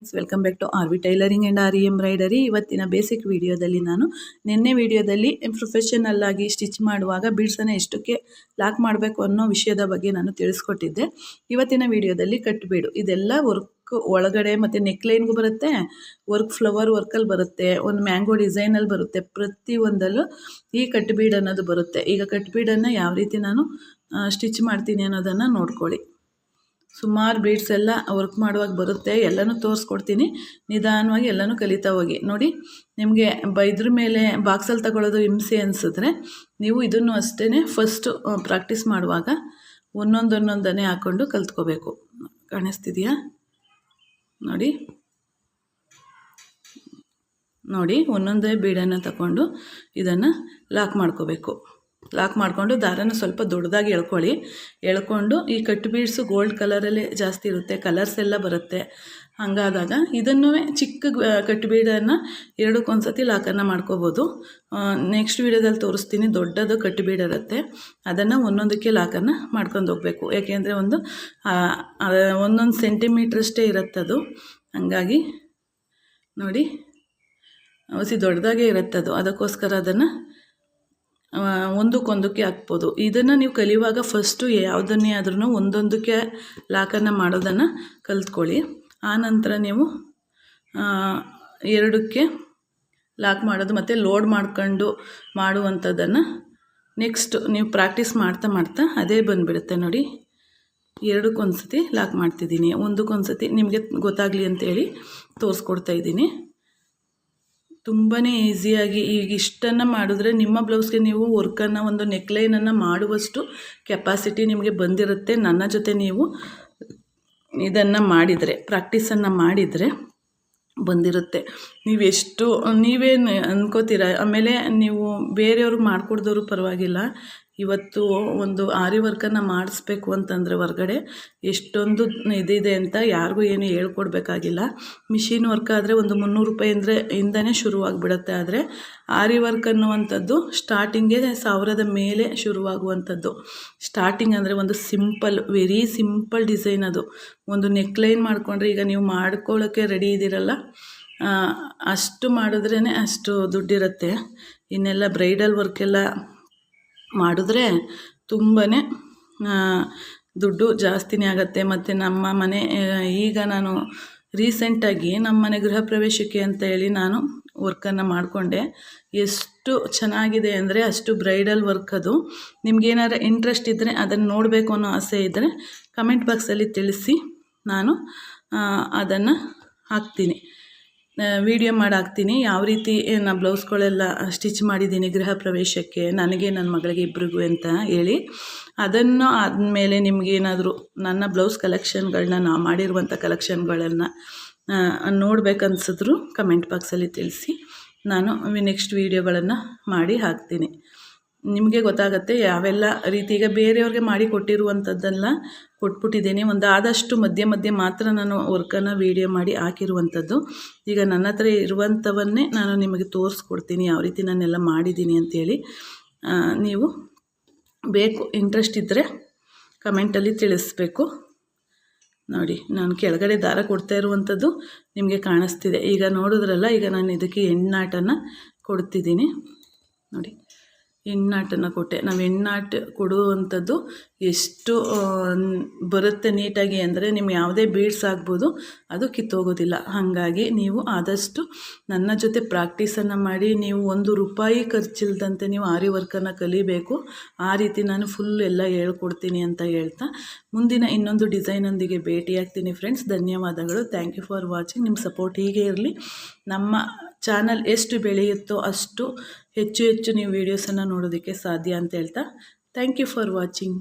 Welcome back to R V tailoring and R embroidery. ಇವತ್ತಿನ basic ವಿಡಿಯೋದಲ್ಲಿ ನಾನು ನಿನ್ನೆ ವಿಡಿಯೋದಲ್ಲಿ ಪ್ರೊಫೆಷನಲ್ ಆಗಿ ಸ್ಟಿಚ್ ಮಾಡುವಾಗ ಬೀಡ್ಸನ್ನು ಎಷ್ಟಕ್ಕೆ ಲಾಕ್ ಮಾಡಬೇಕು ಅನ್ನೋ ವಿಷಯದ ಬಗ್ಗೆ ನಾನು ತಿಳಿಸ್ಕೊಟ್ಟಿದ್ದೆ. ಇವತ್ತಿನ ವಿಡಿಯೋದಲ್ಲಿ ಕಟ್ ಬೀಡು ಇದೆಲ್ಲ ವರ್ಕ್ ಒಳಗಡೆ ಮತ್ತು ನೆಕ್ಲೈನ್ಗೂ ಬರುತ್ತೆ, ವರ್ಕ್ ಫ್ಲವರ್ ವರ್ಕಲ್ಲಿ ಬರುತ್ತೆ, ಒಂದು ಮ್ಯಾಂಗೋ ಡಿಸೈನಲ್ಲಿ ಬರುತ್ತೆ, ಪ್ರತಿಯೊಂದಲ್ಲೂ ಈ ಕಟ್ ಬೀಡ್ ಅನ್ನೋದು ಬರುತ್ತೆ. ಈಗ ಕಟ್ ಬೀಡನ್ನು ಯಾವ ರೀತಿ ನಾನು ಸ್ಟಿಚ್ ಮಾಡ್ತೀನಿ ಅನ್ನೋದನ್ನು ನೋಡ್ಕೊಳ್ಳಿ. ಸುಮಾರು ಬೀಡ್ಸ್ ಎಲ್ಲ ವರ್ಕ್ ಮಾಡುವಾಗ ಬರುತ್ತೆ, ಎಲ್ಲನೂ ತೋರಿಸ್ಕೊಡ್ತೀನಿ. ನಿಧಾನವಾಗಿ ಎಲ್ಲನೂ ಕಲಿತಾ ಹೋಗಿ. ನೋಡಿ, ನಿಮಗೆ ಇದ್ರ ಮೇಲೆ ಬಾಕ್ಸಲ್ಲಿ ತಗೊಳ್ಳೋದು ಹಿಂಸೆ ಅನಿಸಿದ್ರೆ ನೀವು ಇದನ್ನು ಅಷ್ಟೇ ಫಸ್ಟು ಪ್ರಾಕ್ಟೀಸ್ ಮಾಡುವಾಗ ಒಂದೊಂದನ್ನೇ ಹಾಕ್ಕೊಂಡು ಕಲ್ತ್ಕೋಬೇಕು. ಕಾಣಿಸ್ತಿದೆಯಾ? ನೋಡಿ ಒಂದೊಂದೇ ಬೀಡನ್ನು ತಗೊಂಡು ಇದನ್ನು ಲಾಕ್ ಮಾಡ್ಕೋಬೇಕು. ಲಾಕ್ ಮಾಡಿಕೊಂಡು ದಾರನ ಸ್ವಲ್ಪ ದೊಡ್ಡದಾಗಿ ಎಳ್ಕೊಂಡು ಈ ಕಟ್ ಬೀಡ್ಸು ಗೋಲ್ಡ್ ಕಲರಲ್ಲೇ ಜಾಸ್ತಿ ಇರುತ್ತೆ, ಕಲರ್ಸ್ ಎಲ್ಲ ಬರುತ್ತೆ. ಹಾಗಾದಾಗ ಇದನ್ನೂ ಚಿಕ್ಕ ಕಟ್ ಬೀಡನ್ನು ಎರಡಕ್ಕೊಂದು ಸತಿ ಲಾಕನ್ನು ಮಾಡ್ಕೋಬೋದು. ನೆಕ್ಸ್ಟ್ ವೀಡಿಯೋದಲ್ಲಿ ತೋರಿಸ್ತೀನಿ. ದೊಡ್ಡದು ಕಟ್ ಬೀಡ್ ಇರುತ್ತೆ, ಅದನ್ನು ಒಂದೊಂದಕ್ಕೆ ಲಾಕನ್ನು ಮಾಡ್ಕೊಂಡು ಹೋಗಬೇಕು. ಯಾಕೆಂದರೆ ಒಂದೊಂದು ಸೆಂಟಿಮೀಟ್ರಷ್ಟೇ ಇರುತ್ತದು. ಹಾಗಾಗಿ ನೋಡಿ, ದೊಡ್ಡದಾಗೇ ಇರುತ್ತದು. ಅದಕ್ಕೋಸ್ಕರ ಅದನ್ನು ಒಂದಕ್ಕೊಂದಕ್ಕೆ ಹಾಕ್ಬೋದು. ಇದನ್ನು ನೀವು ಕಲಿಯುವಾಗ ಫಸ್ಟು ಯಾವುದನ್ನೇ ಆದ್ರೂ ಒಂದೊಂದಕ್ಕೆ ಲಾಕನ್ನು ಮಾಡೋದನ್ನು ಕಲ್ತ್ಕೊಳ್ಳಿ. ಆನಂತರ ನೀವು ಎರಡಕ್ಕೆ ಲಾಕ್ ಮಾಡೋದು ಮತ್ತು ಲೋಡ್ ಮಾಡ್ಕೊಂಡು ಮಾಡುವಂಥದ್ದನ್ನು ನೆಕ್ಸ್ಟ್ ನೀವು ಪ್ರಾಕ್ಟೀಸ್ ಮಾಡ್ತಾ ಅದೇ ಬಂದುಬಿಡುತ್ತೆ. ನೋಡಿ, ಎರಡಕ್ಕೊಂದು ಸತಿ ಲಾಕ್ ಮಾಡ್ತಿದ್ದೀನಿ, ಒಂದಕ್ಕೊಂದು ಸತಿ ನಿಮಗೆ ಗೊತ್ತಾಗಲಿ ಅಂತೇಳಿ ತೋರಿಸ್ಕೊಡ್ತಾಯಿದ್ದೀನಿ. ತುಂಬಾ ಈಸಿಯಾಗಿ ಈಗ ಇಷ್ಟನ್ನು ಮಾಡಿದ್ರೆ ನಿಮ್ಮ ಬ್ಲೌಸ್ಗೆ ನೀವು ವರ್ಕನ್ನು ಒಂದು ನೆಕ್ಲೈನನ್ನು ಮಾಡುವಷ್ಟು ಕೆಪಾಸಿಟಿ ನಿಮಗೆ ಬಂದಿರುತ್ತೆ. ನನ್ನ ಜೊತೆ ನೀವು ಇದನ್ನು ಮಾಡಿದರೆ, ಪ್ರಾಕ್ಟೀಸನ್ನು ಮಾಡಿದರೆ ಬಂದಿರುತ್ತೆ. ನೀವೇ ಅನ್ಕೋತೀರ. ಆಮೇಲೆ ನೀವು ಬೇರೆಯವ್ರಿಗೆ ಮಾಡಿಕೊಡ್ದವರು ಪರವಾಗಿಲ್ಲ, ಇವತ್ತು ಒಂದು ಆರಿ ವರ್ಕನ್ನು ಮಾಡಿಸ್ಬೇಕು ಅಂತಂದರೆ ಹೊರಗಡೆ ಎಷ್ಟೊಂದು ಇದಿದೆ ಅಂತ ಯಾರಿಗೂ ಏನು ಹೇಳ್ಕೊಡ್ಬೇಕಾಗಿಲ್ಲ. ಮಿಷಿನ್ ವರ್ಕ್ ಆದರೆ ಒಂದು 300 ರೂಪಾಯಿ ಅಂದರೆ ಇಂದನೇ ಶುರುವಾಗಿಬಿಡುತ್ತೆ. ಆದರೆ ಆರಿ ವರ್ಕ್ ಅನ್ನುವಂಥದ್ದು ಸ್ಟಾರ್ಟಿಂಗೇ 1000 ಮೇಲೆ ಶುರುವಾಗುವಂಥದ್ದು. ಸ್ಟಾರ್ಟಿಂಗ್ ಅಂದರೆ ಒಂದು ವೆರಿ ಸಿಂಪಲ್ ಡಿಸೈನ್ ಅದು. ಒಂದು ನೆಕ್ಲೈನ್ ಮಾಡಿಕೊಂಡ್ರೆ ಈಗ ನೀವು ಮಾಡ್ಕೊಳ್ಳೋಕ್ಕೆ ರೆಡಿ ಇದ್ದೀರಲ್ಲ, ಅಷ್ಟು ಮಾಡಿದ್ರೇ ಅಷ್ಟು ದುಡ್ಡಿರುತ್ತೆ. ಇನ್ನೆಲ್ಲ ಬ್ರೈಡಲ್ ವರ್ಕೆಲ್ಲ ಮಾಡಿದ್ರೆ ತುಂಬಾ ದುಡ್ಡು ಜಾಸ್ತಿನೇ ಆಗುತ್ತೆ. ಮತ್ತು ನಮ್ಮ ಮನೆ ಈಗ ನಾನು ರೀಸೆಂಟಾಗಿ ನಮ್ಮ ಮನೆ ಗೃಹ ಪ್ರವೇಶಕ್ಕೆ ಅಂತ ಹೇಳಿ ನಾನು ವರ್ಕನ್ನು ಮಾಡಿಕೊಂಡೆ. ಎಷ್ಟು ಚೆನ್ನಾಗಿದೆ ಅಂದರೆ ಅಷ್ಟು ಬ್ರೈಡಲ್ ವರ್ಕ್ ಅದು. ನಿಮ್ಗೇನಾದ್ರು ಇಂಟ್ರೆಸ್ಟ್ ಇದ್ದರೆ ಅದನ್ನು ನೋಡಬೇಕು ಅನ್ನೋ ಆಸೆ ಇದ್ದರೆ ಕಮೆಂಟ್ ಬಾಕ್ಸಲ್ಲಿ ತಿಳಿಸಿ, ನಾನು ಅದನ್ನು ಹಾಕ್ತೀನಿ, ವಿಡಿಯೋ ಮಾಡಿ ಹಾಕ್ತೀನಿ. ಯಾವ ರೀತಿ ನಾನು ಬ್ಲೌಸ್ಗಳೆಲ್ಲ ಸ್ಟಿಚ್ ಮಾಡಿದ್ದೀನಿ ಗೃಹ ಪ್ರವೇಶಕ್ಕೆ, ನನಗೆ ನನ್ನ ಮಗಳಿಗೆ ಇಬ್ಬರಿಗೂ ಅಂತ ಹೇಳಿ. ಅದನ್ನು ಆದಮೇಲೆ ನಿಮಗೇನಾದರೂ ನನ್ನ ಬ್ಲೌಸ್ ಕಲೆಕ್ಷನ್ಗಳನ್ನ ನಾ ಮಾಡಿರುವಂಥ ಕಲೆಕ್ಷನ್ಗಳನ್ನು ನೋಡಬೇಕನ್ಸಿದ್ರು ಕಮೆಂಟ್ ಬಾಕ್ಸಲ್ಲಿ ತಿಳಿಸಿ, ನಾನು ನೆಕ್ಸ್ಟ್ ವೀಡಿಯೋಗಳನ್ನು ಮಾಡಿ ಹಾಕ್ತೀನಿ. ನಿಮಗೆ ಗೊತ್ತಾಗುತ್ತೆ ಯಾವೆಲ್ಲ ರೀತಿ. ಈಗ ಬೇರೆಯವ್ರಿಗೆ ಮಾಡಿ ಕೊಟ್ಟಿರುವಂಥದ್ದೆಲ್ಲ ಕೊಟ್ಬಿಟ್ಟಿದ್ದೀನಿ. ಆದಷ್ಟು ಮಧ್ಯೆ ಮಾತ್ರ ನಾನು ವರ್ಕನ್ನು ವೀಡಿಯೋ ಮಾಡಿ ಹಾಕಿರುವಂಥದ್ದು. ಈಗ ನನ್ನ ಹತ್ರ ಇರುವಂಥವನ್ನೇ ನಾನು ನಿಮಗೆ ತೋರಿಸ್ಕೊಡ್ತೀನಿ, ಯಾವ ರೀತಿ ನಾನೆಲ್ಲ ಮಾಡಿದ್ದೀನಿ ಅಂಥೇಳಿ. ನೀವು ಇಂಟ್ರೆಸ್ಟ್ ಇದ್ದರೆ ಕಮೆಂಟಲ್ಲಿ ತಿಳಿಸ್ಬೇಕು. ನೋಡಿ, ನಾನು ಕೆಳಗಡೆ ದಾರ ಕೊಡ್ತಾ ಇರುವಂಥದ್ದು ನಿಮಗೆ ಕಾಣಿಸ್ತಿದೆ. ಈಗ ನೋಡಿದ್ರಲ್ಲ, ಈಗ ನಾನು ಇದಕ್ಕೆ ಎಣ್ಣಾಟನ್ನು ಕೊಡ್ತಿದ್ದೀನಿ. ನೋಡಿ, ಹೆಣ್ಣಾಟನ್ನು ಕೊಟ್ಟೆ. ನಾವು ಹೆಣ್ಣಾಟ ಕೊಡುವಂಥದ್ದು ಎಷ್ಟು ಬರುತ್ತೆ ನೀಟಾಗಿ ಅಂದರೆ ನಿಮ್ಗೆ ಯಾವುದೇ ಬೀಡ್ಸ್ ಆಗ್ಬೋದು, ಅದು ಕಿತ್ತೋಗೋದಿಲ್ಲ. ಹಾಗಾಗಿ ನೀವು ಆದಷ್ಟು ನನ್ನ ಜೊತೆ ಪ್ರಾಕ್ಟೀಸನ್ನು ಮಾಡಿ, ನೀವು ₹1 ಖರ್ಚಿಲ್ದಂತೆ ನೀವು ಆರಿ ವರ್ಕನ್ನು ಕಲಿಬೇಕು. ಆ ರೀತಿ ನಾನು ಫುಲ್ ಎಲ್ಲ ಹೇಳ್ಕೊಡ್ತೀನಿ ಅಂತ ಹೇಳ್ತಾ ಮುಂದಿನ ಇನ್ನೊಂದು ಡಿಸೈನೊಂದಿಗೆ ಭೇಟಿಯಾಗ್ತೀನಿ ಫ್ರೆಂಡ್ಸ್. ಧನ್ಯವಾದಗಳು. Thank you for watching. ನಿಮ್ಮ ಸಪೋರ್ಟ್ ಹೀಗೆ ಇರಲಿ. ನಮ್ಮ ಚಾನಲ್ ಎಷ್ಟು ಬೆಳೆಯುತ್ತೋ ಅಷ್ಟು ಹೆಚ್ಚು ನೀವು ವೀಡಿಯೋಸನ್ನು ನೋಡೋದಕ್ಕೆ ಸಾಧ್ಯ ಅಂತ ಹೇಳ್ತಾ ಥ್ಯಾಂಕ್ ಯು ಫಾರ್ ವಾಚಿಂಗ್.